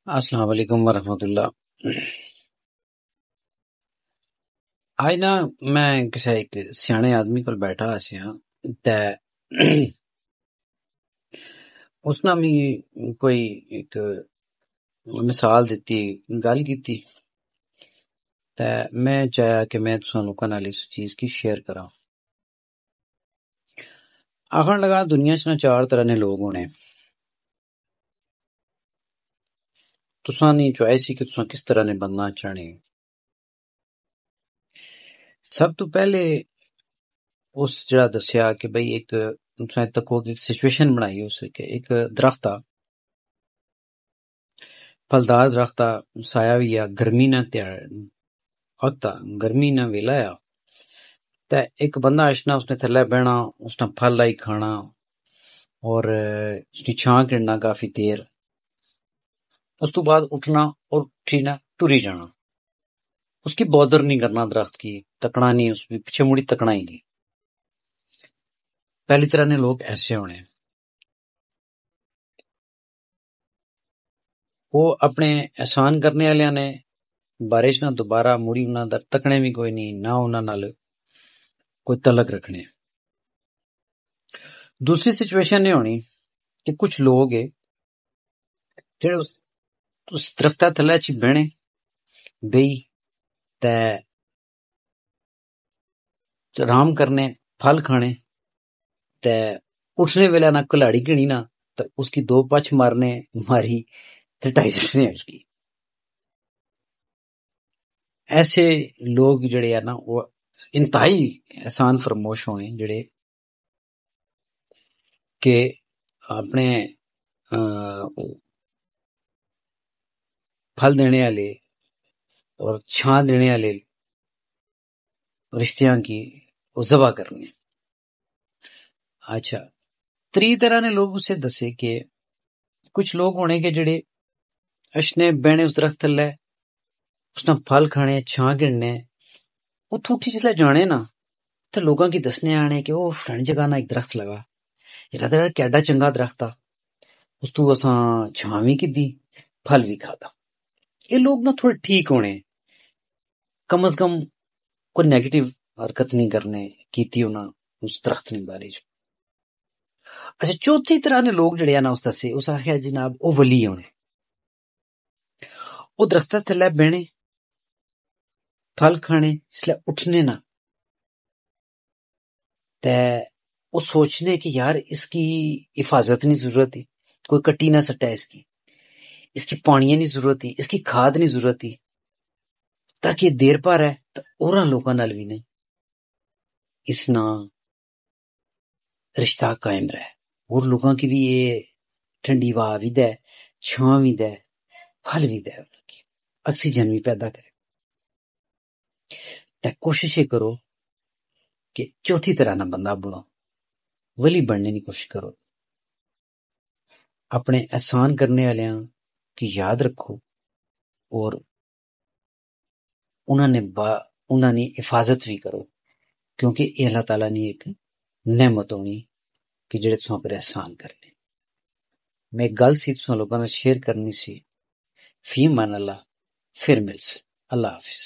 अस्सलाम वालेकुम वरहमतुल्लाह। आज ना मैं किसी एक सियाने आदमी को बैठा हाँ ते उसने मी कोई एक मिसाल दिती गल की ते मैं चाहा कि मैं तुसां लोकां नाल इस चीज की शेयर करा। आखन लगा दुनिया च ना चार तरह ने लोग होने, तुसां दी चॉइस ही कि तुसां किस तरह ने बनना चाहने। सब तो पहले उस जड़ा दसिया कि भाई एक तुसां तको की सिचुएशन बनाई उस के एक दरख्त आ, फलदार दरख्त आ, साया भी आ, गर्मी ना वक्त आ, गर्मी ना वेला आ ते एक बंदा अशना उसने थल्ले बहना, उसने फल लाई खाना और उसकी छां गिरना काफी देर, उस तो बाद उठना और उठीना टुरी जाना। उसकी बॉदर नहीं करना दरख्त की, तकना नहीं, उसकी पीछे मुड़ी तकना ही नहीं। पहली तरह ने लोग ऐसे होने, वो अपने एहसान करने वाले ने बारिश ना दोबारा मुड़ी उन्हां दा तकने भी कोई नहीं, ना उन्हां नाल कोई तलक रखने। दूसरी सिचुएशन ये होनी कि कुछ लोग है जेड़े उस दरख्त थल्ले च बहने बेही ते आराम करने, फल खाने ते उठने वेले ना कुल्हाड़ी गिनी ना तो उसकी दो पछ मारने मारी ते ढाई सुट्टने उसकी। ऐसे लोग जड़े है ना वो इंतहाई एहसान फरमोश होने जड़े के अपने फल देने वाले और छां देने वाले रिश्तियां की ज़बा करने। अच्छा, त्री तरह ने लोग उसे दसे के कुछ लोग होने के जड़े अशने बहने उस दरख्त थल्ले, उसने फल खाने, छां गिनने, उत्थों उठी जिसले जाने ना ते लोगां की दसने आने कि ओ फलानी जगह ना एक दरख्त लगा, यार ते केडा चंगा दरख्त आ, उस तू असां छां भी कीती, फल भी खाता। ये लोग ना थोड़े ठीक होने, कम अज कम कोई नेगेटिव हरकत नहीं करने कीती उन्हां उस दरख्त ने बारे च। अच्छा, चौथी तरह ने लोग जड़े ना उस दसे, उस आखेआ जनाब ओ वली होने, ओ दरख्त थल्ले बहने, फल खाने, जिसले उठने ना ते वो सोचने कि यार इसकी हिफाजत नहीं जरूरत थी, कोई कट्टी ना सट्टा इसकी पानिया नहीं जरूरत थी, इसकी खाद नहीं जरूरत थी, ताकि देर पर है तो और लोगों नाल भी नहीं इस ना रिश्ता कायम रहे और लोगों की भी ये ठंडी हवा भी दे, छां भी दे, फल भी दे, ऑक्सीजन भी पैदा करे। ते कोशिश ये करो कि चौथी तरह ना बंदा बनो, वली बनने की कोशिश करो। अपने एहसान करने वाले की याद रखो और उन्होंने हिफाजत भी करो, क्योंकि ये अल्लाह ताला ने एक नेमत होनी कि जेड़े तुसां पर एहसान करने। मैं एक गल सी तुसां लोकां नाल शेयर करनी सी। फी मान अल्लाह, फिर मिलसे। अल्लाह हाफिज।